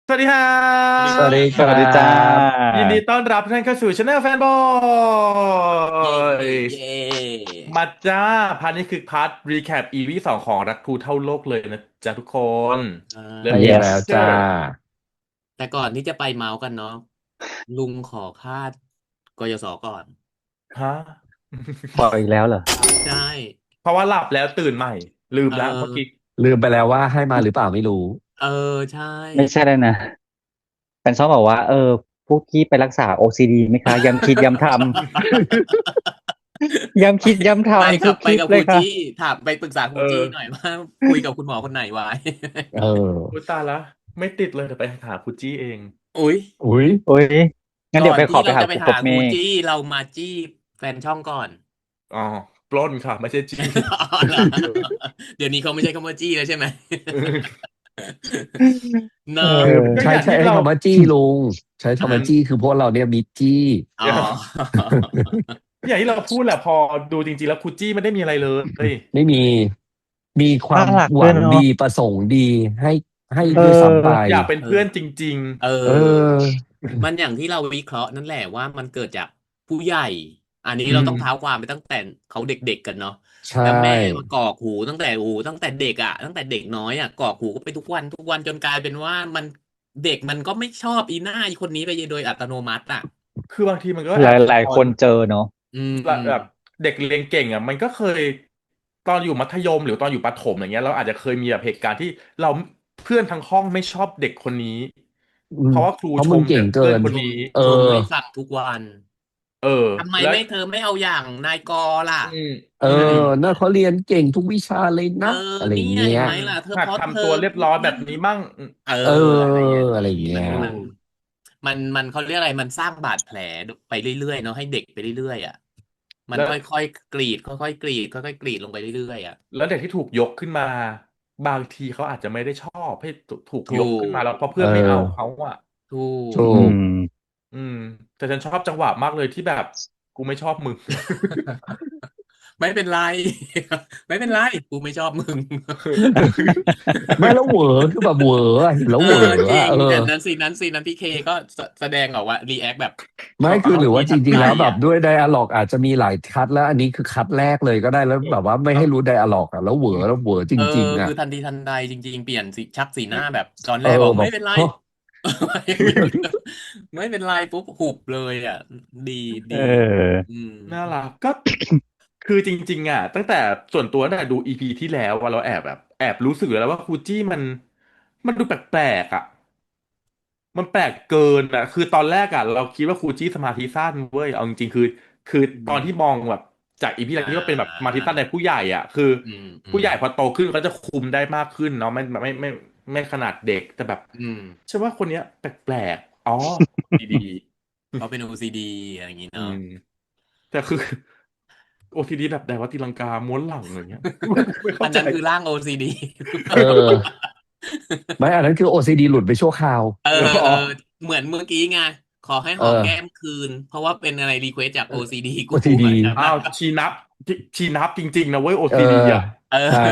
สวัสดีครัสวัสดีคสวัสดีบครัสวัสดีจ้าบยินดีต้อนรับทุกท่านเข้าสู่ช anel แฟนบอเย่เย่ยเย่มาจ้าพาร์ทนี้คือพาร์ทรีแคป EP 2ของรักครูเท่าโลกเลยนะจ๊ะทุกคนอ่เริ่มที่ ใช่ yes แล้วจ้า Chapter แต่ก่อนที่จะไปเมาส์กันเนาะลุงขอคาดกยศก่อนฮะ บอกอีกแล้วเหรอใช่เพราะว่าหลับแล้วตื่นใหม่ลืมเอแล้วเมื่อกี้อลืมไปแล้วว่าให้มาหรือเปล่าไม่รู้เออใช่ ไม่ใช่แล้วนะแฟนชอบบอกว่าพวกพี่ไปรักษา OCD ไหมคะย้ำคิดย้ำทำย้ำคิดย้ำ ไปทำกับทุกคลิปเลยค่ะครูจี้ถามไปปรึกษาครูเออจี้หน่อยว่าคุยกับคุณหมอคนไหนไว้ เอออุยตายละไม่ติดเลยเดี๋ยวไปหาคุจี้เอง อุ๊ยอุ้ยโอ้ยงั้นก่เดี๋ยวไปขอนที่เราอไปหาครูกจะไปหาบเมฆครูจี้เรามาจี้แฟนช่องก่อน อ๋อปล้นค่ะไม่ใช่จี้ อ๋อเหรอเดี๋ยวนี้เขาไม่ใช่คำว่าจี้แล้วใช่ไหม เนเอะคือก็ใช้ใช้อย่างที่เรา คำว่าจี้ลุงใช้อ่าคำว่าจี้คือพวกเราเนี่ยมีจี้อ๋อ อย่างที่เราพูดแหละพอดูจริงๆแล้วคุจี้ไม่ได้มีอะไรเลย ไม่มีมีความน่ารักหวังดีด้วยเนาะประสงค์ดีให้ให้อืมเอด้วยซ้ำไปออยากเป็นเออเพื่อนจริงเอเอออมันอย่างที่เราวิเคราะห์นั่นแหละว่ามันเกิดจากผู้ใหญ่อันนี้ๆอืมเราต้องเท้าความไปตั้งแต่เขาเด็กๆกันเนาะใชแล้วแม่มา่กรอกหูตั้งแต่เด็กอ่ะตั้งแต่เด็กน้อยอ่ะกรอกหูก็ไปทุกวันทุกวันจนกลายเป็นว่ามันเด็กมันก็ไม่ชอบอีหน้าอีคนนี้ไปโดยอัตโนมัติอ่ะคือบางทีมันก็หแอบสะลายท้อนๆคนเจอเนาะอืมอืมแบบเด็กเรียนเก่งอ่ะมันก็เคยตอนอยู่มัธยมหรือตอนอยู่ประถมอย่างเงี้ยเราอาจจะเคยมีแบบเหตุการณ์ที่เราเพื่อนทั้งห้องไม่ชอบเด็กคนนี้อืมเพราะว่าครูเพราะมึงเก่ชมแต่งเกินเพื่อนคนนี้ชมเออชมให้ฟังทุกวันเออทำไมแล้วไม่เธอไม่เอาอย่างนายกล่ะ อืมเอออืมน่าเขาเรียนเก่งทุกวิชาเลยเออนะอะไรเนี่ยเงี้ย เห็นไหมอืมล่ะเธอหัเพราะเธอดทำตัวเรียบร้อยแบนั่นบนี้มั่งเออเอออะไรอย่างนี้อะไรเงี้ยมันเขาเรียกอะไรมันสร้างบาดแผลไปเรื่อยๆเนาะให้เด็กไปเรื่อยๆอ่ะมันแล้ว ค่อยๆกรีดค่อยๆกรีดค่อยๆกรีดลงไปเรื่อยๆอ่ะแล้วเด็กที่ถูกยกขึ้นมาบางทีเขาอาจจะไม่ได้ชอบให้ถูกยถูกขึ้นกมาแล้วเพราะเอเพื่อนไม่เอาอเขาอ่ะถูถูก อืกมอืมแต่ฉันชอบจังหวะมากเลยที่แบบกูไม่ชอบมึง ไม่เป็นไรไม่เป็นไรกูไม่ชอบมึง ไม่แล้วเหวอคือแบบเหวออะเห็นแล้วเออเหวอจริงอะเออแต่นั้นพี่เคก็แสดงออกว่ารีแอคแบบไม่เอาเอาคือหรือว่าทันทีทันใดจริงๆแล้วแบบอ่ะ ด้วยไดอะล็อกอาจจะมีหลายคัดแล้วอันนี้คือคัดแรกเลยก็ได้แล้วแบบว่าไม่เอาให้รู้ไดอะล็อกอะแล้วเหวอแล้วเหวอจเออริงๆอะคือทันทีทันใดจริงๆเปลี่ยนสีชักสีหน้าแบบตอนเออแรกบอกแบบไม่เป็นไร ฮะ ไม่เป็นไรปุ๊บหุบเลยอ่ะดีเดีอออืมน่ารักก็คือจริงๆอ่ะตั้งแต่ส่วนตัวตั้งแต่ดูอีพีที่แล้วว่าเราแอบรู้สึกแล้วว่าคูจี้มันดูแปลกๆอ่ะ มันแปลกเกินอ่ะคือตอนแรกอ่ะเราคิดว่าครูจี้สมาธิสั้นเว้ยเอาจริงๆคืออืตอนที่มมองแบบจากอีพีแรอ่กที่ว่าเป็นแบบสมาธิาสั้นในผู้ใหญ่อ่ะคืออืมอืมผู้ใหญ่พอโตขึ้นเขาจะคุมได้มากขึ้นเนาะไม่ขนาดเด็กแต่แบบอืมใช่ว่าคนเนี้ยแปลกๆอ๋อดีเขาเป็น OCD อซีดีอะไรอย่างงี้เนาะๆอืมแต่คือโอทีดีแบบไหนว่าตีลังกาม้วนหลังอย่างเงี้ยไม่อัเข้าใจนนั้นคือร่าง OCD เออไม่อันนั้นคือ OCD หลุดไปชั่วคราวเอออ๋อเออเหมือนเมื่อกี้ไงขอให้เอหอมแก้อ มคืนเพราะว่าเป็นอะไรรีเควสจาก OCD กู OCD อันนั้นนะอ้าวชีนับจริงๆนะเว้ยโอเออทีดีอ่ะ เออ ใช่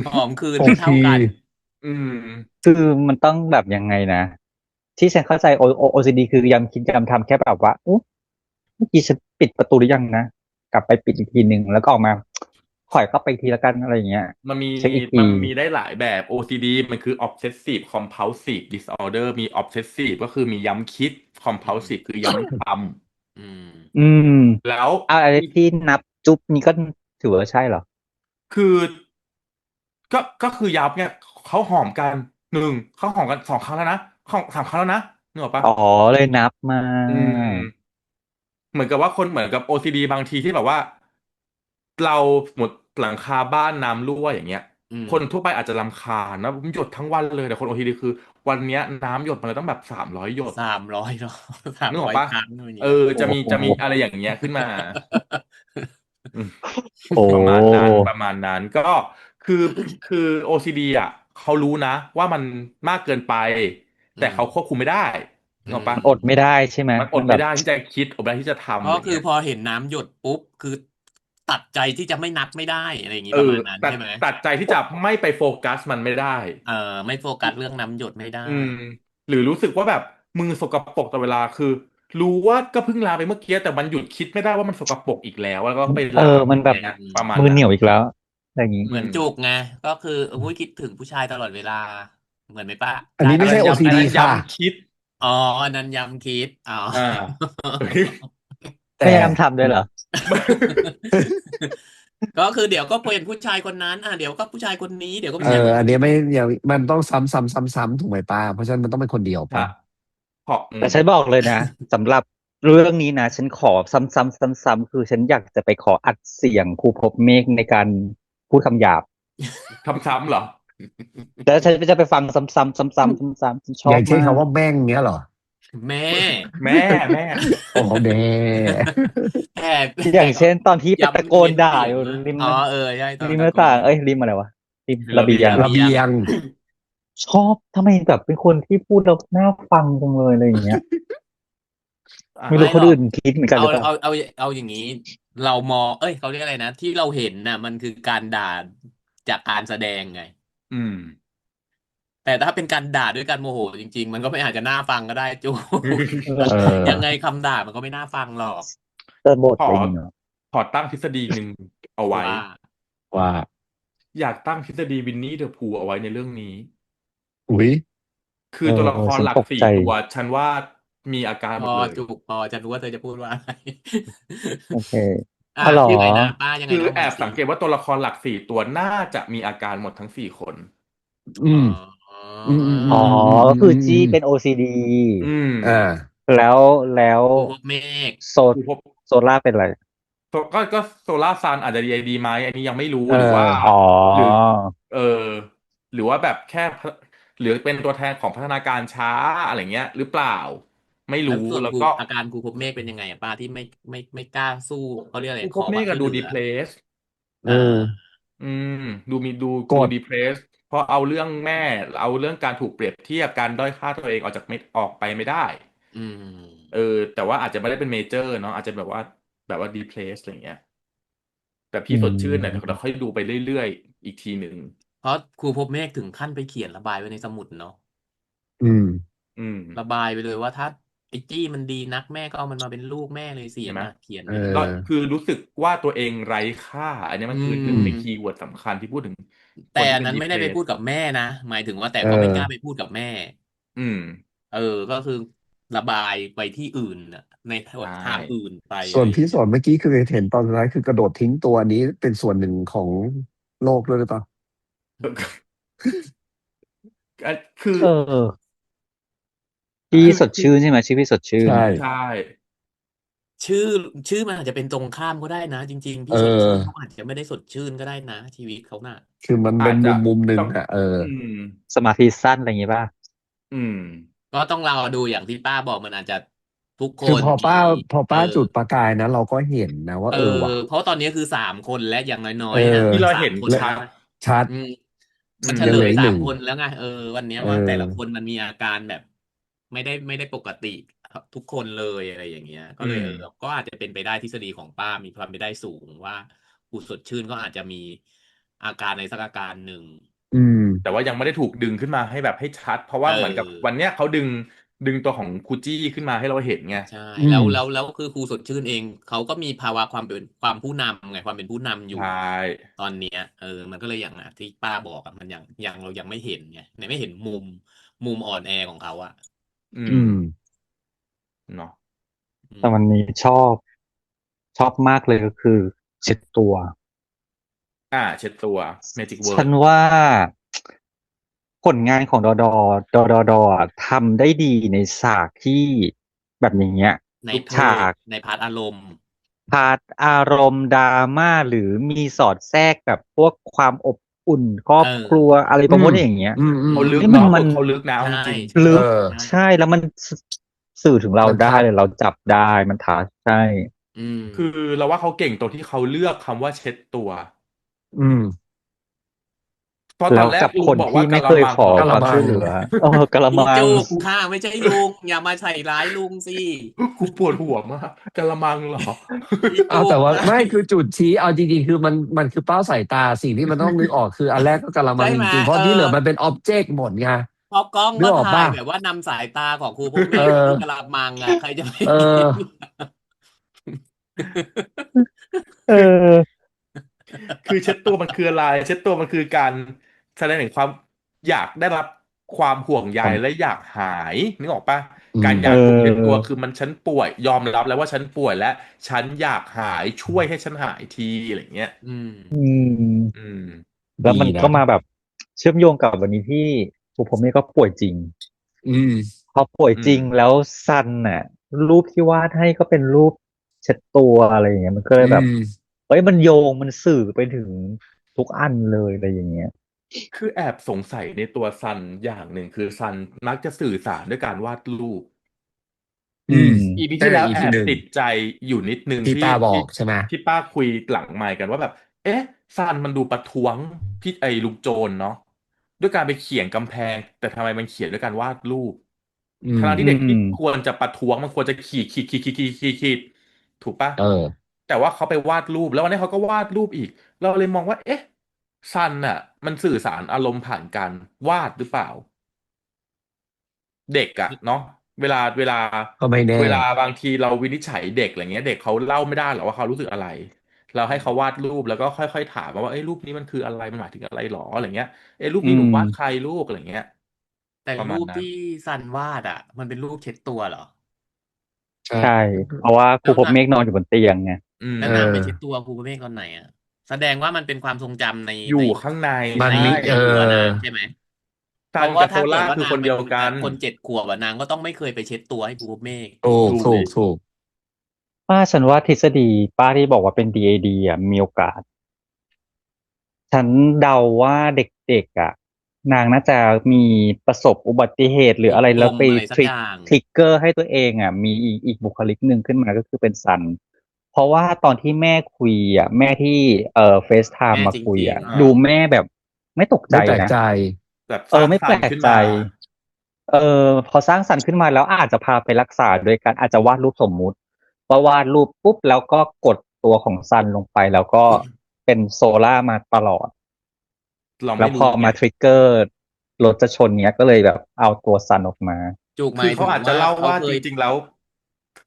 หอมคืนหไม่เท่ากทีกันอืมคือมันต้องแบบยังไงนะที่ฉันเข้าใจOCD คือย้ำคิดย้ำทำแค่แบบว่าอุ๊ยเมื่อกี้ฉันปิดประตูหรือยังนะกลับไปปิดอีกทีหนึ่งแล้วก็ออกมาถอยเข้าไปอีกทีละกันอะไรอย่างเงี้ยมันมีเช็คอีกทีมันมีได้หลายแบบ OCD มันคือ Obsessive Compulsive Disorder มี Obsessive ก็คือมีย้ำคิด อืม Compulsive คือย้ำทอืมอืมำแล้วอะไรอีกที่นับจุ๊บนี่ก็ถือว่าใช่เหรอคือก็คือย้ำเนี่ยเขาหอมกันหนึ่งเขาหอมกัน2 ครั้งแล้วนะ3 ครั้งแล้วนะนึกออกปะอ๋อเลยนับมาอืม เหมือนกับว่าคนเหมือนกับ OCD บางทีที่แบบว่าเราหมดหลังคาบ้านน้ำรั่วอย่างเงี้ยอืมคนทั่วไปอาจจะรำคาญนะหยดทั้งวันเลยแต่คน OCD คือวันเนี้ยน้ำหยดมาเลยต้องแบบ300 หยด300เนาะสามนึกออกปะร้อยครั้งอย่างเออนี้เนาะโอ้จะมีโหอะไรอย่างเงี้ยขึ้นมาอืม โอ้ ประมาณนั้นก็คือคือ OCD อ่ะเขารู้นะว่ามันมากเกินไปอืแต่มเขาควบคุมไม่ได้อืนึกออกปะมันอดไม่ได้ใช่ไหมมันอดมันแบบไม่ได้ที่จะคิดอดไม่ได้ที่จะเพทำอะไรเงี้ย ราะคือพอเห็นน้ำหยดปุ๊บคือตัดใจที่จะไม่นับไม่ได้อะไรอย่างนี้เออประมาณนั้นตัดใช่ไหมตัดใจที่จะไม่ไปโฟกัสมันไม่ได้เออไม่โฟกัสเรื่องน้ำหยดไม่ได้อืม หรือรู้สึกว่าแบบมือสกปรกตลอดเวลาคือรู้ว่าก็เพิ่งล้างไปเมื่อกี้แต่มันหยุดคิดไม่ได้ว่ามันสกปรกอีกแล้วก็ไปล้างมันแบบอย่างเงี้ยประมาณมือเหนั้นนียวอีกแล้วอะไรอย่างงี้เหมือนอืมจุกไงก็คืออุ้ยคิดถึงผู้ชายตลอดเวลาเหมือนไหมป้าอันนี้ไม่ใช่ อัน OCD นั้นค่ะย้ำคิดอ๋ออันนั้นย้ำคิดอ๋อ อ่า แต่ พยายามทำด้วยเหรอ ก็คือเดี๋ยวก็เป็นผู้ชายคนนั้นเดี๋ยวก็ผู้ชายคนนี้เดี๋ยวก็ผู้ชายคนอันนี้ไม่นี้อย่างมันต้องซ้ำถูกไหมป้าเพราะฉะนั้นมันต้องเป็นคนเดียวฮะป้าพอแต่ฉันบอกเลยนะสำหรับเรื่องนี้นะฉันขอซ้ำๆคือฉันอยากจะไปขออัดเสียงครูพบเมฆในการพูดคำหยาบซ้ำๆเหรอ แล้วฉันจะไปฟังซ้ำๆซ้ำๆซ้ำๆฉันชอย่างเช่นอบมากคำว่าแม่งเงี้ยเหรอแม่ แม่แม่ โอ้โหแม่ แอบอย่างเช่นตอนที่ไปตะโกย้ำเน้นนด่าอยู่เสียงนะริมอ๋อใช่ตอนริมตะโกนหน้าต่างริมอะไรวะริมระเบียงระเบียงชอบทำไมแบบเป็นคนที่พูดแล้วน่าฟังจังเลยอะไรอย่างเงี้ยไม่ไม่หรอกรู้คนอื่นคิดเหมือนกันเอาหรือเปล่าเอาอย่างนี้เรามองเขาเรียกอะไรนะที่เราเห็นน่ะมันคือการด่าจากการแสดงไงอืม แต่ถ้าเป็นการด่าด้วยการโมโหจริงๆมันก็ไม่อาจจะน่าฟังก็ได้จู เออ ยังไงคำด่ามันก็ไม่น่าฟังหรอกแต่บทขออะไรอย่างเงี้ยขอตั้งทฤษฎีหนึ่งเอาไว้ว่าว่าอยากตั้งทฤษฎีวินนี่เดอะพูลเอาไว้ในเรื่องนี้อุ๊ยคือตัวละครฉันหลักสี่ตกใจตัวฉันว่ามีอาการพอหมดเลยจุกพอจะรู้ว่าเธอจะพูดว่าอะไร โอเคอ๋อเหรอยังไงนะป้ายังไงคือนะแอบสัมาสิงเกตว่าตัวละครหลักสี่ตัวน่าจะมีอาการหมดทั้งสี่คนอ๋ออืมอ๋อก็คือจี้เป็น OCD อืมแล้วแล้วครูพบเมฆโซคือพบโซล่าเป็นอะไรก็โซลาร์ซันอาจจะดีไหมอันนี้ยังไม่รู้เออหรือว่าอ๋อหรือเออหรือว่าแบบแค่หรือเป็นตัวแทนของพัฒนาการช้าอะไรเงี้ยหรือเปล่าไม่รู้แล้วส่วนแล้วก็ อาการครูพบเมฆเป็นยังไงป้าที่ไม่กล้าสู้เขาเรียกอะไรกูขอพบเมฆอะดูความช่วยเหลือดีเพรสเออ่าออืมดูมีดูกดดีเพรสเพราะเอาเรื่องแม่เอาเรื่องการถูกเปรียบเทียบการด้อยค่าตัวเองออกจากไม่ออกไปไม่ได้อืเออมแต่ว่าอาจจะไม่ได้เป็นเมเจอร์เนาะอาจจะแบบว่าดีเพรสอะไรเงี้ยแต่อืพี่สดชื่นเนี่ยเรามค่อยดูไปเรื่อยๆอีกทีหนึ่งเพราะครูพบเมฆถึงขั้นไปเขียนระบายไว้ในสมุดเนาะอืมอืมระบายไปเลยว่าถ้าไอ้จี้มันดีนักแม่ก็เอามันมาเป็นลูกแม่เลยสิเห็นไหมเขียนเอไว้เลยก็อคือรู้สึกว่าตัวเองไร้ค่าอันนี้อืมันคือหนึ่งในคีย์มเวิร์ดสำคัญที่พูดถึงคแต่นที่เป็นอันนั้นไม่ได้ไปดีเพรสพูดกับแม่นะหมายถึงว่าแต่เอก็ไม่กล้าไปอพูดกับแม่ อืมเออก็คือระบายไปที่อื่นน่ะในใช่ ทางอื่นไปส่อะไรอย่างเงี้ยวนพี่สอนเมื่อกี้คือเห็นตอนสุดท้ายคือกระโดดทิ้งตัวนี้เป็นส่วนหนึ่งของโลกด้วยหรือเปล่าคือเออพี่คือสดชื่นใช่ไหมชื่อพี่สดชื่ใช่นใช่ชื่อชื่อมันอาจจะเป็นตรงข้ามก็ได้นะจริงๆเอพี่สดชื่นเขาออาจจะไม่ได้สดชื่นก็ได้นะชีวิตเขาน่ะคือมันเป็นอาจจะมุมหนึ่ต้องงอ่ะอืมสมาธิสั้นอะไรอย่างงี้ป่ะอืมก็ต้องเราดูอย่างที่ป้าบอกมันอาจจะทุกคคือนมีพอเออป้าจุดประกายนะเราก็เห็นนะว่าเออว่ะเพราะตอนนี้คือ3 คนและอย่างน้อเอยๆที่เราสามเห็นและคนแล้วชัดชัดอืมอืมันเฉลยังเหลืยออีกหนึ่ง3 คนแล้วไงวันเนี้ยเอว่าแต่ละคอนมันมีอาการแบบไม่ได้ปกติทุกคนเลยอะไรอย่างเงี้ยก็อืมเลยก็อาจจะเป็นไปได้ทฤษฎีของป้ามีความเป็นไปได้สูงว่าผู้สดชื่นก็อาจจะมีอาการในสักอาการหนึ่งอืมแต่ว่ายังไม่ได้ถูกดึงขึ้นมาให้แบบให้ชัดเพราะเอว่าเหมือนกับวันอเนี้ยเขาดึงตัวของคูจี้ขึ้นมาให้เราเห็นไงใช่อืมแล้วคือครูสดชื่นเองเขาก็มีภาวะความเป็นความผู้นำไงความเป็นผู้นำอยู่ใช่ตอนเนี้ยมันก็เลยอย่างที่ป้าบอกมันยังเรายังไม่เห็นไงไม่เห็นมุมอ่อนแอของเขาอะอืมอืมเนาะแต่วันนี้ชอบมากเลยก็คือเช็ดตัวเช็ดตัว Magic ฉั Word นว่าผลงานของดออะทำได้ดีในฉากที่แบบอย่างเงี้ยในทุกพาร์ทฉากในพาร์ทอารมณ์พาร์ทอารมณ์ดราม่าหรือมีสอดแทรกแบบพวกความอบอุ่นครอเอบครัวออะไรประมาณอย่างเงี้ยเขาลึกนี่มันเนาะบทเขาลึกนะเอาใช่จริงใช่เอลึกอใช่ใช่แล้วมันสื่อถึงเรามันทัดได้เลยเราจับได้มันทัดใช่อืมๆคือเราว่าเขาเก่งตรงที่เขาเลือกคำว่าเช็ดตัวอืมเพราะตแล้วอนแรกกับคนลุงบอกว่ากะที่ไม่เคยละมังเหรอ ขอความกะละมังช่วยเหลือกะละมัง พี่จุกค่ะไม่ใช่ลุงอย่ามาใส่ร้ายลุงสิ กูปวดหัวมากกะละมังเหรอ พี่เอาแต่ว่าจุกค่ะไม่คือจุดชี้เอาจริงๆคือมันคือเป้าสายตาสิ่งที่มันต้องนึกออกคืออันแรกก็กะละมังจใช่ไหมริงๆเพราะที่เหลือมันเป็นอ็อบเจกต์หมดไง กล้องนึก็กออกป่ะถ่ายแบบว่านำสายตาของครูพวกเมเอฆที่อกะละมังอ่ะใครจะไปเอเห็น อ เออคือเช็ดตัวมันคืออะไรเช็ดตัวมันคือการแสดงถึงความอยากได้รับความห่วงใยผมและอยากหายนึกออกปะอืมเอการอยากถูกเช็ดตัวอคือมันฉันป่วยยอมรับแล้วว่าฉันป่วยและฉันอยากหายช่วยให้ฉันหายทีอะไรเงี้ยอืมอืมอืมแล้วดีมันก็นะมาแบบเชื่อมโยงกับวันนี้ที่ผมนี่ก็ป่วยจริงอืมพอป่วยอืมจริงแล้วซันน่ะรูปที่วาดให้ก็เป็นรูปเช็ดตัวอะไรอย่างเงี้ยมันก็เลอืยแบบมเอ้ยมันโยงมันสื่อไปถึงทุกอันเลยอะไรอย่างเงี้ยคือแอบสงสัยในตัวซันอย่างหนึ่งคือซันมักจะสื่อสารด้วยการวาดรูป อืมอีพีตั้งแต่ที่แล้วแอบอีพีหนึ่งติดใจอยู่นิดนึงที่ที่ป้าบอที่กใช่ไหมที่ป้าคุยหลังไมค์กันว่าแบบเอ๊ะซันมันดูประท้วงพี่ไอ้ลุงโจรเนาะด้วยการไปเขียนกำแพงแต่ทำไมมันเขียนด้วยการวาดรูปอืมทั้งอืที่เด็กที่คมวรจะประท้วงมันควรจะขีดถูกปะเออแต่ว่าเขาไปวาดรูปแล้ววันนี้เขาก็วาดรูปอีกเราเลยมองว่าเอ๊ะซันน่ะมันสื่อสารอารมณ์ผ่านการวาดหรือเปล่า เด็กอะเนาะเวลาก็ไม่แน่บางทีเราวินิจฉัยเด็กอะไรเงี้ยเด็กเขาเล่าไม่ได้หรอกว่าเขารู้สึกอะไรเราให้เขาวาดรูปแล้วก็ค่อยๆถามว่าเอ้ยรูปนี้มันคืออะไรมันหมายถึงอะไรหรออะไรเงี้ยเอ้ยรูปอืนี้หนูวาดใครมลูกอะไรเงี้ยแต่ประมาณนั้นรูปที่ซันวาดอ่ะมันเป็นรูปเช็ดตัวเหรอใช่ใช่เพราะว่าครูแล้วนะพบเมฆนอนอยู่บนเตียงไงอืมเอแล้วนางไปอเช็ดตัวครูเมฆตอนไหนอ่ะแสดงว่ามันเป็นความทรงจำในอยู่ในข้างในมันในใช่มีในหัวนางใช่ไหมเพราะซันกับโซว่าถ้าเกิล่าคือคนดว่านางเป็นเดียวกันคน7 ขวบอะนางก็ต้องไม่เคยไปเช็ดตัวให้ครูเมฆถูกถูกถูกถูกป้าฉันว่าทฤษฎีป้าที่บอกว่าเป็น DAD อ่ะมีโอกาส ฉันเดาว่าเด็กๆอ่ะนางน่าจะมีประสบอุบัติเหตุหรือถูกอะไรแล้วไปกลมอะไรสัทริกกอย่างทริกเกอร์ให้ตัวเองอ่ะมีอีกบุคลิกหนึ่งขึ้นมาก็คือเป็นซันเพราะว่าตอนที่แม่คุยอ่ะแม่ที่เฟซไทม์มาแม่จคุยอ่ะริงๆอ่าดูแม่แบบไม่ตกใจนะไม่แปลกใจแบบสร้างซัไม่แปลกใจนขึ้นมาเอพอสร้างสรรค์ขึ้นมาแล้วอาจจะพาไปรักษาโดยการอาจจะวาดรูปสมมุติว่าวาดรูปปุ๊บแล้วก็กดตัวของซันลงไปแล้วก็เป็นโซล่ามาตลอด เราแล้วพอไม่รู้ไง มาทริกเกอร์รถจะชนเนี้ยก็เลยแบบเอาตัวซันออกมาจุกหคือมายถึงว่าเขาอาจจะเล่าว่าจเขาเคยริงๆแล้ว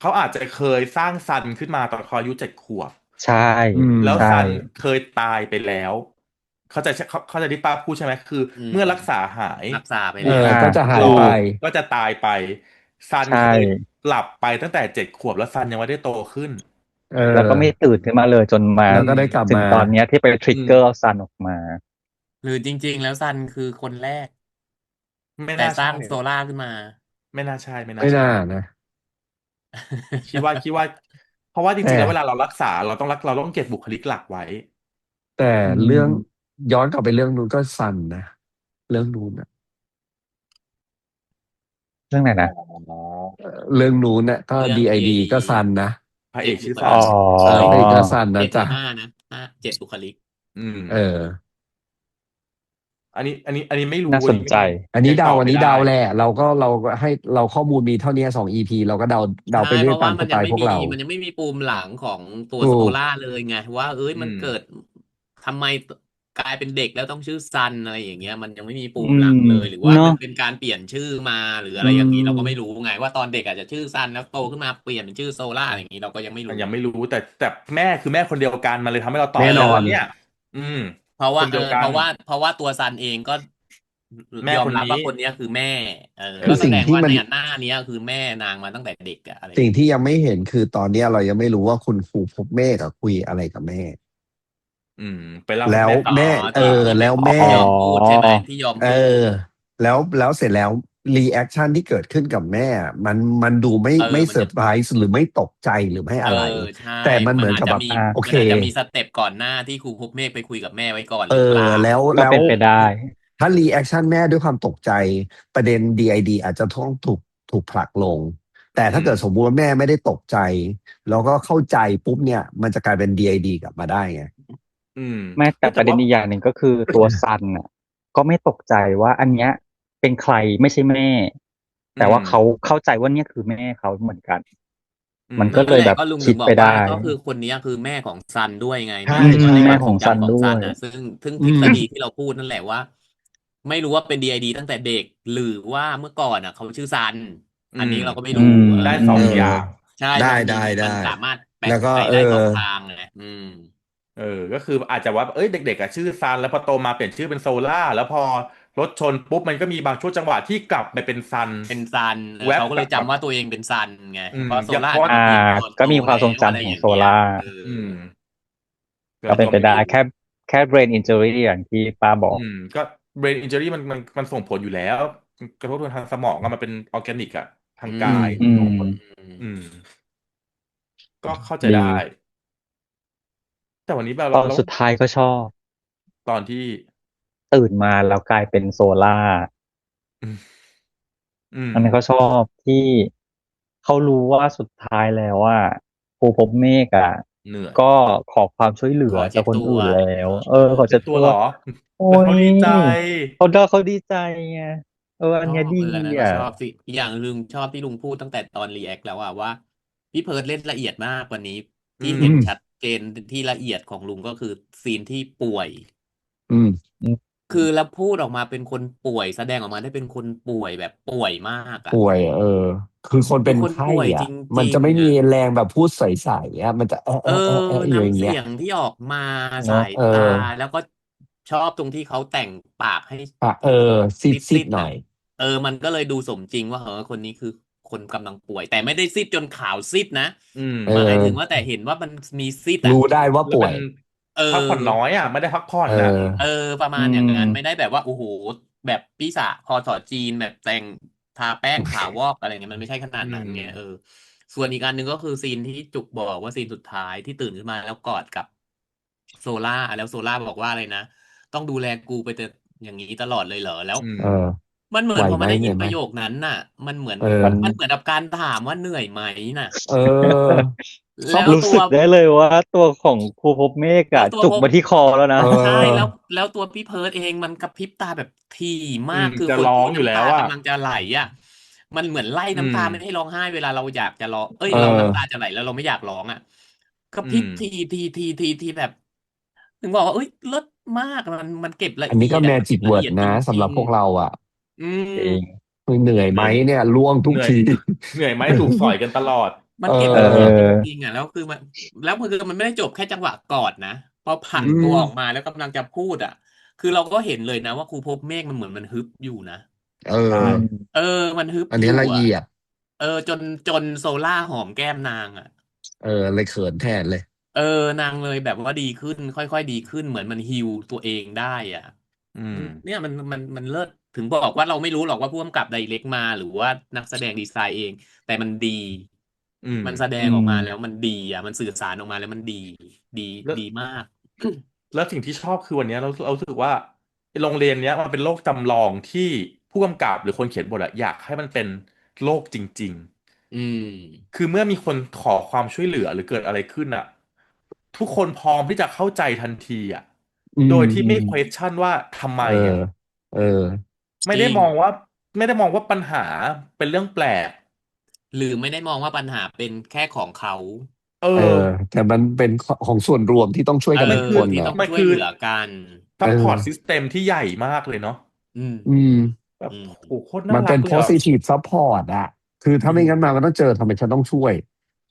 เขาอาจจะเคยสร้างซันขึ้นมาตอนเขาอายุ7 ขวบใช่อืมแล้วใช่ซันเคยตายไปแล้วเขาใจะที่ป้าพูดใช่ไหมคืออืมเมื่อรักษาหายรักษาไปเออแล้วก็จะหาถูยไปกก็จะตายไปซันใช่เคยหลับไปตั้งแต่7 ขวบแล้วซันยังไม่ได้โตขึ้นเอแล้วก็ไม่อตื่นขึ้นมาเลยจนมาอืแล้วก็ได้กลับมถึงมาตอนเนี้ยที่ไปทริกเกอืมอร์เอาซันออกมาหรือจริงๆแล้วซันคือคนแรกไม่แต่น่าใช่สร้างโซล่าขึ้นมา ไม่น่าใช่ไม่น่าไม่ใช่น่านะคิดว่าเพราะว่าจริงๆแล้วเวลาแต่เรารักษาเราต้องเก็บบุคลิกหลักไว้แต่อืเรื่องมย้อนกลับไปเรื่องนู้นก็ซันนะเรื่องนู้นนะเรื่องไหนอ๋นะอ เรื่องนู้นน่ะก็เรื่อง ดีไอดี DAD ก็ซันนะพระเอเจ็ดกชื่อซันบุคลิกอ๋อพระเอกก็ซันนะจ๊ะ7 หรือ 5นะ 7 บุคลิกอืมเอออันนี้ไม่รู้น่าสนใจอันนี้ยังเดาอันตอบไม่ได้นี้เดาแหละเราก็ให้เราข้อมูลมีเท่านี้2 EPเราก็เดาใช่ไปเรื่เพราะว่าอยตามสไตล์พวกเรามันยังไม่มีปูมหลังของตัวถูกโซล่าเลยไงว่าเอ้ยอืมมันเกิดทำไมกลายเป็นเด็กแล้วต้องชื่อซันอะไรอย่างเงี้ยมันยังไม่มีปูอืมหลังมเลยหรือว่าเนาะมันเป็นการเปลี่ยนชื่อมาหรืออะอืไรอย่างนี้เราก็ไม่รู้มไงว่าตอนเด็กอาจจะชื่อซันแล้วโตขึ้นมาเปลี่ยนเป็นชื่อโซล่าอย่างนี้เราก็ยังไม่รู้มันยังไม่รู้แต่แม่คือแม่คนเดียวกันมันเลยทำให้เราตอบแน่นอนได้ว่าเนี่ยอืมเพราะว่าคนเดียวกันเพราะว่าตัวซันเองก็แม่คนนี้ยอมรับว่าคนเนี้ยคือแม่คือก็แสดงว่าเนี่ยหน้าเนี้ยคือแม่นางมาตั้งแต่เด็กอะอะไรอย่างเงี้ย สิ่งที่ยังไม่เห็นคือตอนเนี้ยเรายังไม่รู้ว่าคุณครูพบเมฆอะคุยอะไรกับแม่อืมไปเล่าให้แล้วแม่ฟังแม่ที่แล้วแม่ที่ยอมพูดใช่ไหมที่ยอมเออพูดแล้วเสร็จแล้วรีแอคชั่นที่เกิดขึ้นกับแม่มันดูไม่มันจะเซอร์ไพรส์หรือไม่ตกใจหรือไม่เอออะไรใช่แต่มันเหมือนกับแบบอ่าโอเค มันอาจจะมีสเต็ปก่อนหน้าที่ครูพบเมฆไปคุยกับแม่ไว้ก่อนเออหรือเปล่าแล้วก็เป็นไปได้ถ้ารีแอคชั่นแม่ด้วยความตกใจประเด็น DID อาจจะต้องถูกผลักลงแต่อืมถ้าเกิดสมมุติว่าแม่ไม่ได้ตกใจแล้วก็เข้าใจปุ๊บเนี่ยมันจะกลายเป็น DID กลับมาได้ไงอืมแม้แต่แต่ว่าประเด็นอีกอย่างหนึ่งก็คือตัวซันอ่ะก็ไม่ตกใจว่าอันเนี้ยเป็นใครไม่ใช่แม่อืมแต่ว่าเขาเข้าใจว่าเนี่ยคือแม่เขาเหมือนกันมันอืมก็เลยแบบนั่นแหละก็ลุงถึคิงบอกว่าดไปได้ก็คือคนนี้คือแม่ของซันด้วยไงใช่ในใช่ในคแม่วามทรงของซันจำของด้วยซันนะซึ่งอืทฤษมฎีที่เราพูดนั่นแหละว่า ไม่รู้ว่าเป็น DID ตั้งแต่เด็กหรือว่าเมื่อก่อนอ่ะเขาชื่อซันอือันนี้มเราก็ไม่อืรู้มได้เออสอเอองอย่างใช่ได้มันมีได้ได้มันสามารถแปลแล้วก็ไปได้สองทางไงเออก็คืออาจจะว่าเอ้ยเด็กๆอะชื่อซันแล้วพอโตมาเปลี่ยนชื่อเป็นโซล่าแล้วพอรถชนปุ๊บมันก็มีบางช่วงจังหวะที่กลับไปเป็นซันเป็นซันแวบเขาก็เลยแบบจำว่าตัวเองเป็นซันไงอืมเพราะโซล่าอย่างเพราะว่าอาจจะเปลี่ยนตอนโตก็มีความทรงแล้วอะไรจำของอย่างเงี้ยโซล่าเอออืมก็เป็นไปได้ก็ไม่รู้แค่ brain injury อย่างที่ป้าบอกก็ brain injury มันส่งผลอยู่แล้วกระทบทางสมองอะมันเป็นออร์แกนิกอะทางอืมกายอืของมคนอืมอืมก็เข้าใจดีได้แต่วันนี้แบบตอนแล้วสุดท้ายก็ชอบ ตอนที่ตื่นมาแล้วกลายเป็นโซล่าอืมอืมอันนี้นก็ชอบที่เขารู้ว่าสุดท้ายแล้วว่าภูภพเมฆอ่ะเหนื่อยก็ขอความช่วยเหลืขออจากคนเช็ดตัวอื่นแล้วขอเจ็เช็ดตัวบตัวเหรอโอ้แล้วเขายดีใจเขาดีใจไงอัชอนเนี้ยดีบอันนั้นก็อ่ะชอบสิอีกอย่างลุงชอบที่ลุงพูดตั้งแต่ตอนรีแอคแล้วว่าพี่เพิร์ดเล่นละเอียดมากวันนี้อืที่มเห็นชัดเจนที่ละเอียดของลุงก็คือซีนที่ป่วย อืมอืมคือแล้วพูดออกมาเป็นคนป่วยแสดงออกมาได้เป็นคนป่วยแบบป่วยมากอ่ะป่วยคือคนคือคนเป็นไข้อ่ะป่วยจมันริงจะไม่มีๆอ่ะแรงแบบพูดใสๆอ่ะมันจะเอออยู่อย่างน้ำเงี้ยเสียงที่ออกมาสาเนาะยตาเออแล้วก็ชอบตรงที่เขาแต่งปากให้อ่ะซิดซิดๆน่ะหน่อยมันก็เลยดูสมจริงว่าคนนี้คือคนกำลังป่วยแต่ไม่ได้ซิดจนขาวซิดนะอืมเอหมายถึงว่าอแต่เห็นว่ามันมีซิดอ่ะรู้ได้ว่าป่วยแล้วเป็นเออ พักผ่อนน้อยอ่ะไม่ได้พักผ่อนเออ่ะเอออประอืมาณอย่างนั้นไม่มได้แบบว่าโอ้โหแบบพี่สะพอสอจีนแบบแต่งทาแป้งขาววอกอะไรเงี้ยมันไม่ใช่ขนาอืดนั้นมไงส่วนอีกอันหนึ่งก็คือซีนที่จุกบอกว่าซีนสุดท้ายที่ตื่นขึ้นมาแล้วกอดกับโซล่าแล้วโซล่าบอกว่าอะไรนะต้องดูแลกูไปแต่อย่างนี้ตลอดเลยเหรอแล้วอืมเออมันเหมืไหวไหมอนพอมาได้เหนื่อยไหมยินประโยคนั้นน่ะมันเหมือนเอมัน อมันเหมือนกับการถามว่าเหนื่อยไหมน่ะ เออชอบแล้วตัวรู้สึกได้เลยว่าตัวของภูภพเมฆแล้วอ่ะจุกตัวพบ มาที่คอแล้วนะ เอ ใช่อแล้วตัวพี่เพิร์ดเองมันกระพริบตาแบบถี่มากคือจะคนที่ร้องอยู่น้ำตาแล้วอ่ะกำลังจะไหลอ่ะมันเหมือนไล่อืมน้ำตาไม่ให้ร้องไห้เวลาเราอยากจะร้องเอเราน้ำตาอจะไหลแล้วเราไม่อยากร้องอ่ะกระอืมพริบทีแบบถึงบอกว่าเอ้ยเลิศมากมันเก็บละอันนี้ก็เอียดแมจิกเวิร์ดละเอียดจนะสำหริงรับพวกเราอ่ะๆจริงคือเหนื่อยไหมเหนื่อยเนี่ยล่วงทุเหนื่อยกที เหนื่อยไหมถูกสอยกันตลอดเอมันเก็บเละเอียดจอริงๆอ่ะแล้วคือมันไม่ได้จบแค่จังหวะกอดนะพออืผ่านมตัวออกอืมมาแล้วกำลังจะพูดอ่ะคือเราก็เห็นเลยนะว่าครูพบเมฆมันเหมือนมันฮึบอยู่นะ เอใช่ออืมเออมันฮึบอันนี้อยู่อ่ะละเอียดจนโซล่าหอมแก้มนางอ่ะเลยเขินแทนเลยนางเลยแบบว่าดีขึ้นค่อยๆดีขึ้นเหมือนมันฮีลตัวเองได้อ่ะอืมเนี่ยมันเลิศถึงบอกว่าเราไม่รู้หรอกว่าผู้กำกับไดเรกมาหรือว่านักแสดงดีไซน์เองแต่มันดีอืมมันแสดอืงออกมาแล้วมมันดีอ่ะมันสื่อสารออกมาแล้วมันดีดีแล้ว ดีมาก แล้วสิ่งที่ชอบคือวันเนี้ยเรารู้สึกว่าไอ้โรงเรียนเนี้ยมันเป็นโลกจำลองที่ผู้กำกับหรือคนเขียนบทอะอยากให้มันเป็นโลกจริงอืมๆคือเมื่อมีคนขอความช่วยเหลือหรือเกิดอะไรขึ้นอะทุกคนพร้อมที่จะเข้าใจทันทีอะอืมโดยที่ไม่ อืม question ว่าทำไมเอออะเออไม่จริงได้มองว่าไม่ได้มองว่าปัญหาเป็นเรื่องแปลกหรือไม่ได้มองว่าปัญหาเป็นแค่ของเขา เออเออแต่มันเป็นของส่วนรวมที่ต้องช่วยกันทุกคมันคือนอ่ะที่ต้องมันคือช่วยเหลือกันเอซัพพอร์ตซิสอเต็มที่ใหญ่มากเลยเนาะอืมอืมแบบอืมโหโคตรน่ามันเป็น รักเลยอ่ะ positive support อ่ะคือถ้าอืมไม่งั้นมามันต้องเจอทำไมฉันต้องช่วย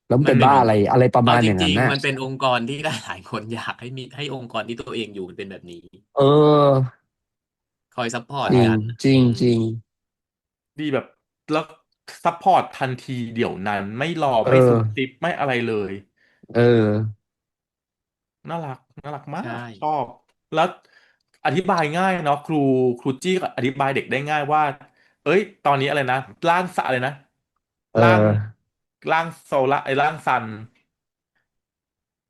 แล้วมันมันเป็นองค์เป็นบ้าอะไรอะไรประเอาจมาณอย่างนั้นน่ะริงๆมันเป็นองค์กรที่หลายๆคนอยากให้องค์กรที่ตัวเองอยู่มันเป็นแบบนี้เออคอยซัพพอร์ตจริงกันจริงจริงดีแบบแล้วซัพพอร์ตทันทีเดี๋ยวนั้นไม่รอเอไม่ซุบซิอบไม่อะไรเลยเออน่ารักน่ารักมาใช่กชอบแล้วอธิบายง่ายเนาะครูจี้ก็อธิบายเด็กได้ง่ายว่าเอ้ยตอนนี้อะไรนะร่างสะอะไรนะเอร่างอร่างโซล่าไอ้ร่างซัน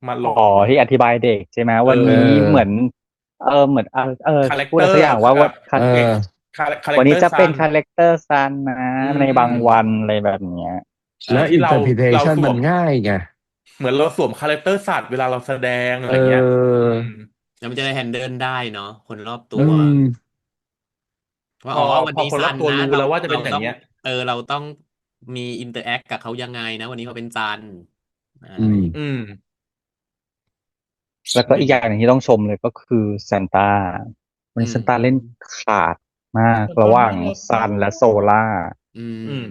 มาลอ๋องที่อธิบายเด็กใช่ไหมเอวันนี้เหมือนอเหมือนคาแรคพูดอะไรสักเตอร์อย่างว่าเอเอกอคาแรวันนี้คเตอร์ซันจะเป็นคาแรคเตอร์ซันนะอืในบางวันมอะไรแบบเนี้ยแล้ว ที่เรา interpretation สวมมันง่ายไงเหมือนเราสวมคาแรคเตอร์สัตว์เวลาเราแสดงอะเไรเงี้ยอออืม แล้วมันจะได้แฮนเดิลได้เนาะคนรอบตัอืวมว่าพอวันนี้พอคนรอบตัวซันนะเรารู้แล้วว่าจะเราต้องเป็นอย่างเงี้ยเราต้องมีอินเตอร์แอคกับเขายังไงนะวันนี้เขาเป็นซันอืมอะไรอย่างอืมแล้วก็ดีอีกอย่างหนึ่งที่ต้องชมเลยก็คือซานต้าวันอืมนี้ซานต้าเล่นขาด มากตอนระหว่างน่ารักมาซันและโซกล่าอือืมม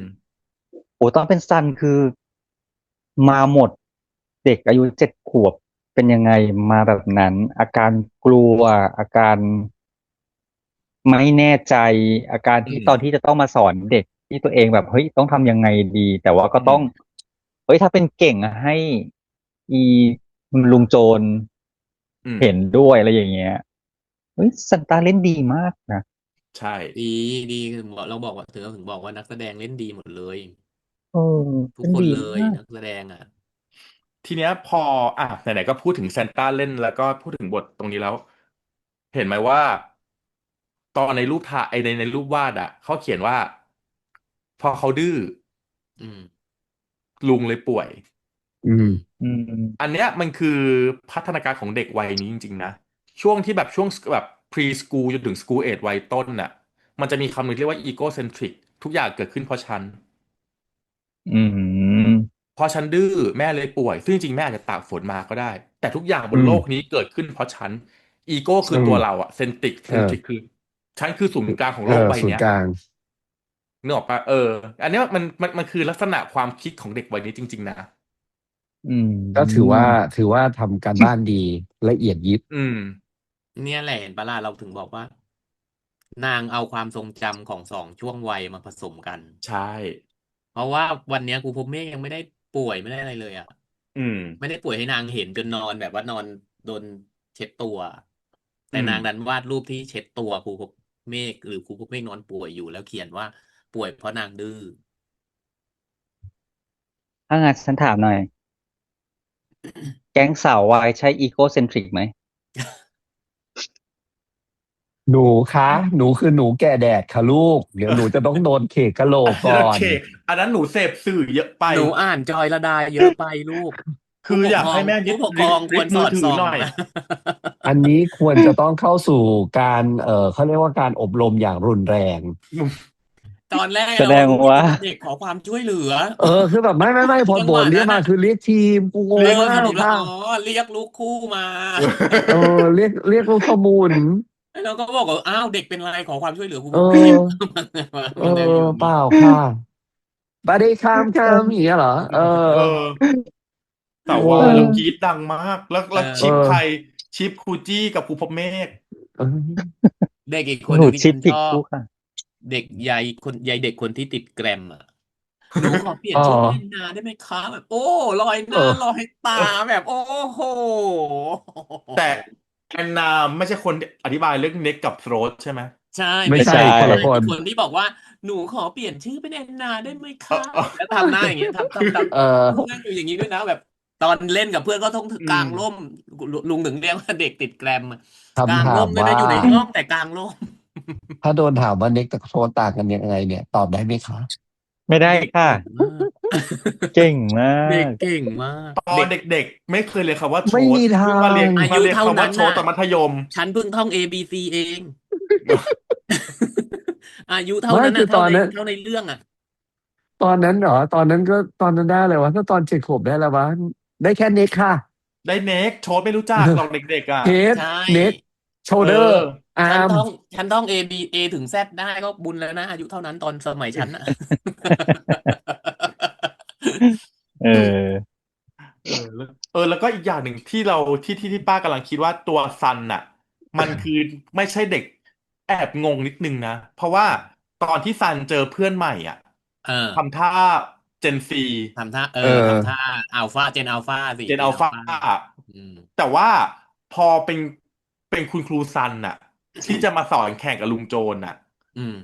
โอ้ตอนเป็นซันคือมาหมดเด็กอายุ7 ขวบเป็นยังไงมาแบบนั้นอาการกลัวอาการไม่แน่ใจอาการอืมที่ตอนที่จะต้องมาสอนเด็กที่ตัวเองแบบเฮ้ยต้องทำยังไงดีแต่ว่าก็อืมต้องเฮ้ยถ้าเป็นเก่งอะให้อีลุงโจรอืมเห็นด้วยอะไรอย่างเงี้ยเฮ้ยซันต้าเล่นดีมากนะใช่ดีดีถึงบอกเราบอกว่าถึงบอกว่านักแสดงเล่นดีหมดเลยเออทุกคนเล่นดีเลยมากนักแสดงอ่ะทีเนี้ยพอไหนๆก็พูดถึงแซนต้าเล่นแล้วก็พูดถึงบทตรงนี้แล้วเห็นไหมว่าตอนในรูปถ่ายในรูปวาดเขาเขียนว่าพอเขาดื้ออืมลุงเลยป่วย อืมอืมอืมอันเนี้ยมันคือพัฒนาการของเด็กวัยนี้จริงๆนะช่วงที่แบบช่วงแบบพรีสคูลจนถึงสคูลเอจวัยต้นน่ะมันจะมีคำหนึ่งเรียกว่าอีโกเซนทริกทุกอย่างเกิดขึ้นเพราะฉันอืมพอฉันดื้อแม่เลยป่วยซึ่งจริงๆแม่อาจจะตากฝนมาก็ได้แต่ทุกอย่างบอืมนโลกนี้เกิดขึ้นเพราะฉันอีโก้คืออืมตัวเราอะเซนทริกเออคือฉันคือศูนย์กลางของเออโลกใบเนี้ยศูนย์กลางนึกออกปะอันเนี้ยมันคือลักษณะความคิดของเด็กวัยนี้จริงๆนะอืก็ถือว่ามทำการบ้านดีละเอียดยิบอืมเนี่ยแหละเห็นปะล่ะเราถึงบอกว่านางเอาความทรงจำของสองช่วงวัยมาผสมกันใช่เพราะว่าวันเนี้ยครูพบเมฆยังไม่ได้ป่วยไม่ได้อะไรเลยอ่ะอืมไม่ได้ป่วยให้นางเห็นจนนอนแบบว่านอนโดนเช็ดตัวแต่อืม นางดันวาดรูปที่เช็ดตัวครูพบเมฆหรือครูพบเมฆนอนป่วยอยู่แล้วเขียนว่าป่วยเพราะนางดื้อ ถ้างั้นฉันถามหน่อยแก๊งสาววายใช้อีโกเซนทริกไหม หนูคะหนูคือหนูแก่แดดค่ะลูกเดี๋ยวหนูจะต้องโดนเขกกะโหลอักนนั้นโอเคก่อนอันนั้นหนูเสพสื่อเยอะไป หนูอ่านจอยลดาเยอะไปลูกคืออยากให้แม่ผู้ปกครองควรสยึดมืออดส่อง ถือหน่อย อันนี้ควรจะต้องเข้าสู่การเขาเรียกว่าการอบรมอย่างรุนแรง ตอนแรกแสดงเราก็รู้ว่าว่าเป็นเด็กขอความช่วยเหลือคือแบบไม่พอจังโบทเรียกหวะนั้นอ่ะมาคือเรียกทีมกูงงมาพอดีว่ากค่ะอ๋อเรียกลูกคู่มา เรียกลูกขมูล แล้วก็บอกว่าอ้าวเด็กเป็นไรขอความช่วยเหลือครูเพบเมฆ ออมันจะอยู่อย่างนี้เปล่าค่ะบาร์ดี้คามอย่างเงี้ยเหรอเออแต่งว่างแล้วกรีดดังมากแล้วเออชิปใครอชิปครูจี้กับครูพบเมฆเออเด็กอีกคนหนูหนึ่งที่ชิปผิฉันชอบดคู่ค่ะเด็กยายเด็กคนที่ติดแกรมอ่ะ หนูขอเปลี่ยอ๋อนชื่อเป็นแอนนาได้ไหมคะแบบโอ้ลอยหน้าลอเออยตาแบบโอ้โหแต่แอนนาไม่ใช่คนอธิบายเรื่องเน็กกับโทรสใช่ไหมใช่ไม่ใช่ไม่ใช่คนละคนอีกคนที่บอกว่าหนูขอเปลี่ยนชื่อเป็นแอนนาได้ไหมคะเออ แล้วทำหน้าอย่างเงี้ยทเอำอนั่งอยู่อย่างนี้ด้วยนะแบบตอนเล่นกับเพื่อนก็ต้องอืมกางร่มลุงถึงเรียกว่าเด็กติดแกรมอะกางคำถาร่มด้วยนะมว่าอยู่ในห้องแต่กางร่ม ถ้าโดนถามว่าเน็กกับโทรต่างกันยังไงเนี่ยตอบได้ไหมคะไม่ได้เด็กค่ะเก่งมาก เก่งมา เด็กกเก่งมากตอนเด็กเด็กๆไม่เคยเรียนคำว่าโทรไม่สมีทาเพิ่งมาเรียนงอายุเท่าคำว่านั้นน่ะโทรสตอนมัธยม ฉันเพิ่งท่อง A B C เอง อายุเท่าไม่นั้นคือน่ะเท่าในเรื่องอ่ะตอนนั้นเหรอตอนนั้นได้เลยวะถ้าตอน7 ขวบได้แล้ววะได้แค่เน็กค่ะ ได้เน็กโทรสไม่รู้จักหรอกเด็กๆอ่ะเฮดใช่เน็กโชเอเดอร์อ อาร์มฉันท่อง A B A ถึง Z ได้ก็บุญแล้วนะอายุเท่านั้นตอนสมัยฉันอ่ะ เออแล้วก็อีกอย่างหนึ่งที่เราที่ป้ากำลังคิดว่าตัวซันน่ะมันคือไม่ใช่เด็กแอบงงนิดนึงนะเพราะว่าตอนที่ซันเจอเพื่อนใหม่อ่ะเออทำท่าเจนซีทำท่าเออทำท่าอัลฟาเจนอัลฟาสิเจนอัลฟาเจนอัลฟาอืมแต่ว่าพอเป็นคุณครูซันน่ะที่จะมาสอนแข่งกับลุงโจนน่ะอืม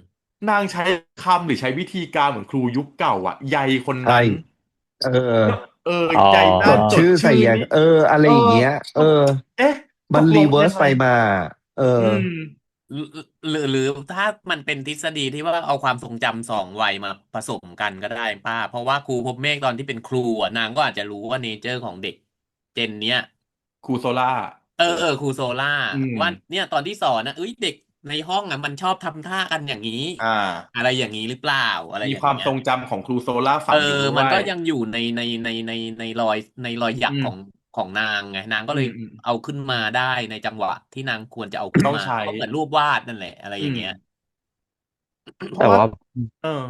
นางใช้คำหรือใช้วิธีการเหมือนครูยุคเก่าอ่ะใยคนใช่นั้นเออเอออ๋อใยหน้าจดจดชื่อใส่ชื่อนี่อะไรเอออย่างเงี้ยตกเอ๊ะตมันกลรีเวิร์สงยังไง ไปมาเอออืมหรือถ้ามันเป็นทฤษฎีที่ว่าเอาความทรงจำสองวัยมาผสมกันก็ได้ป้าเพราะว่าครูพบเมฆตอนที่เป็นครูอ่ะนางก็อาจจะรู้ว่าเนเจอร์ของเด็กเจนเนี้ย ครูโซล่าครูโซล่าอืมว่าเนี่ยตอนที่สอนนะเอ้ยเด็กในห้องอ่ะมันชอบทำท่ากันอย่างนี้อ่าอะไรอย่างนี้หรือเปล่าอะไรมีความอย่างเงี้ยทรงจำของครูโซล่าเออฝังอยู่ด้วยมันก็ยังอยู่ในรอยหยัอืมกของนางไงนางก็เลยอืมเอาขึ้นมาได้ในจังหวะที่นางควรจะเอาขึ้นมาต้องใช้ก็เหมือนรูปวาดนั่นแหละอะไรอืมอย่างเงี้ย เพราะแต่ว่าว่าเออ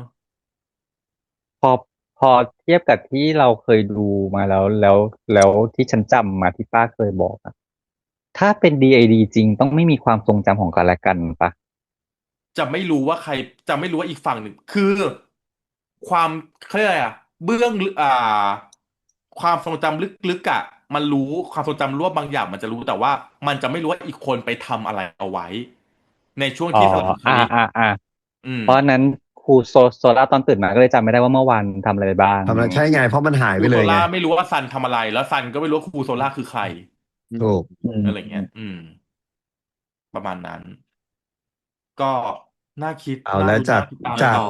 พอพอเทียบกับที่เราเคยดูมาแล้วที่ฉันจำมาที่ป้าเคยบอกอะถ้าเป็น DID จริงต้องไม่มีความทรงจำของกันและกันปะจะไม่รู้ว่าใครจะไม่รู้ว่าอีกฝั่งหนึ่งคือความเขาเรียกอะไรอ่ะเบื้องลึกความทรงจำลึกๆอ่ะมันรู้ความทรงจำร่วมบางอย่างมันจะรู้แต่ว่ามันจะไม่รู้ว่าอีกคนไปทำอะไรเอาไว้ในช่วงอ๋อที่สลับคลิปอืมเพราะฉะนั้นครูโซล่าตอนตื่นมาก็เลยจำไม่ได้ว่าเมื่อวานทำอะไรไปบ้างทำอะไรใช่ไงเพราะมันหายครูโซล่าไปเลยไงไม่รู้ว่าซันทำอะไรแล้วซันก็ไม่รู้ว่าครูโซล่าคือใครอืมถูกอือะไรเงี้ยมประมาณนั้นก็น่าคิดเอาน่าแล้วจากลุ้นน่าติดตามจากต่อ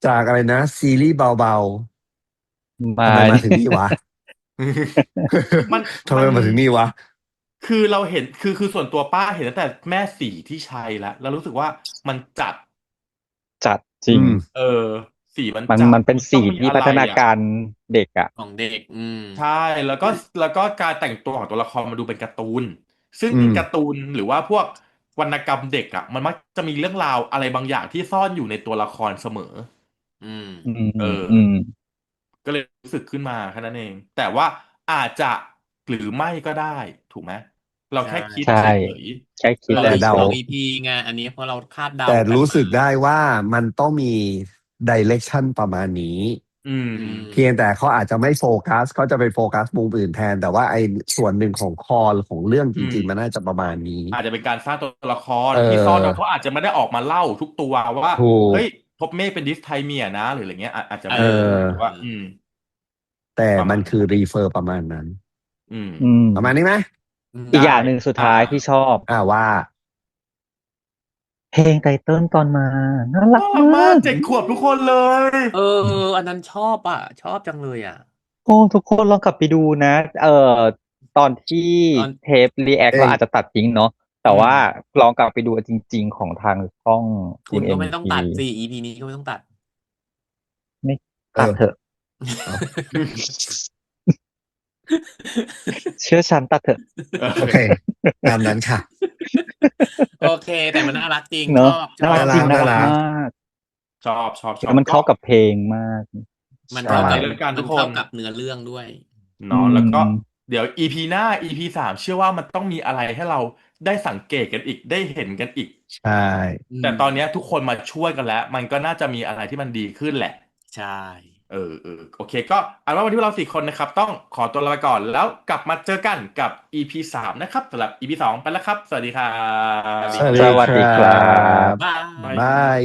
จากอะไรนะซีรีส์เบาๆมา ทำไมมาถึงนี่วะ มัน ทำไมมันมาถึงนี่วะคือเราเห็นคือส่วนตัวป้าเห็นตั้งแต่แม่สีที่ใช้แล้วรู้สึกว่ามันจัดจัดจริงอืมเออสีมันมันจัดมันเป็นสีมันต้องมีอะไรที่พัฒนาอ่ะการเด็กอ่ะของเด็กใช่แล้วก็การแต่งตัวของตัวละครมาดูเป็นการ์ตูนซึ่งอืมการ์ตูนหรือว่าพวกวรรณกรรมเด็กอ่ะมันมักจะมีเรื่องราวอะไรบางอย่างที่ซ่อนอยู่ในตัวละครเสมออืมอืมเอออืมก็เลยรู้สึกขึ้นมาแค่นั้นเองแต่ว่าอาจจะหรือไม่ก็ได้ถูกไหมเราใช่แค่คิดใช่เฉยแค่คิดเราแต่เดา อีก2 EPไงอันนี้เพราะเราคาดเดาแต่กันมารู้สึกได้ว่ามันต้องมีดิเรกชันประมาณนี้ ๆอืม อืมเพียงแต่เขาอาจจะไม่โฟกัสเขาจะไปโฟกัสมุมอื่นแทน แต่ว่าไอ้ส่วนหนึ่งของคอของเรื่องจอืมริงๆมันน่าจะประมาณนี้อาจจะเป็นการสร้างตัวละครเอที่ซ่อนเอาอเขาอาจจะไม่ได้ออกมาเล่าทุกตัวว่าถูเฮ้กยพบเมฆเป็นดิสไทเมียนะหรืออะไรเงี้ยอาจจะเออไม่ได้พูดแต่เออว่าเออแต่ประมันคือมาณนั้นรีเฟอร์ประมาณนั้นอืมอืมประมาณนี้ไหมได้อีกอย่างหนึ่งสุดอ่าท้ายที่ชอบว่าเพลงไตเติ้ลตอนมาน่ารักน่ารักมามากก7 ขวบทุกคนเลยเอออันนั้นชอบอ่ะชอบจังเลยอ่ะโอ้ทุกคนลองกลับไปดูนะตอนที่ตอนเทปรีแอคเองเราอาจจะตัดทิ้งเนาะแต่อืมว่าลองกลับไปดูจริงๆของทางช่องคุณ m ก็ m ไม่ต้อง t ตัดสิ EP นี้ก็ไม่ต้องตัด ไม่เออตัดเถอะ เอา เชื่อฉันตัดเถอะ เออ โอเคตามนั้นค่ะ โอเคแต่มันน่ารักจริงชเนาะอบชน่ารัอบน่ารักจริงน่ากน่ารักรักมากชอบแล้วมันก็เข้ากับเพลงมากมันใช่เข้ากับประมาณนี้แล้วกันทุกคน มันเข้ากับเนื้อเรื่องด้วยอืเนาะแล้วก็มเดี๋ยว EP หน้า EP 3เชื่อว่ามันต้องมีอะไรให้เราได้สังเกตกันอีกได้เห็นกันอีกใช่อืมแต่ตอนเนี้ยทุกคนมาช่วยกันแล้วมันก็น่าจะมีอะไรที่มันดีขึ้นแหละใช่โอเคก็เอาว่าวันนี้เรา4 คนนะครับต้องขอตัวลาไปก่อนแล้วกลับมาเจอกันกับ EP 3นะครับสำหรับ EP 2ไปแล้วครับสวัสดีครัสวัสดีบสวัสสดีครัวัสดีครับบบาบายบาย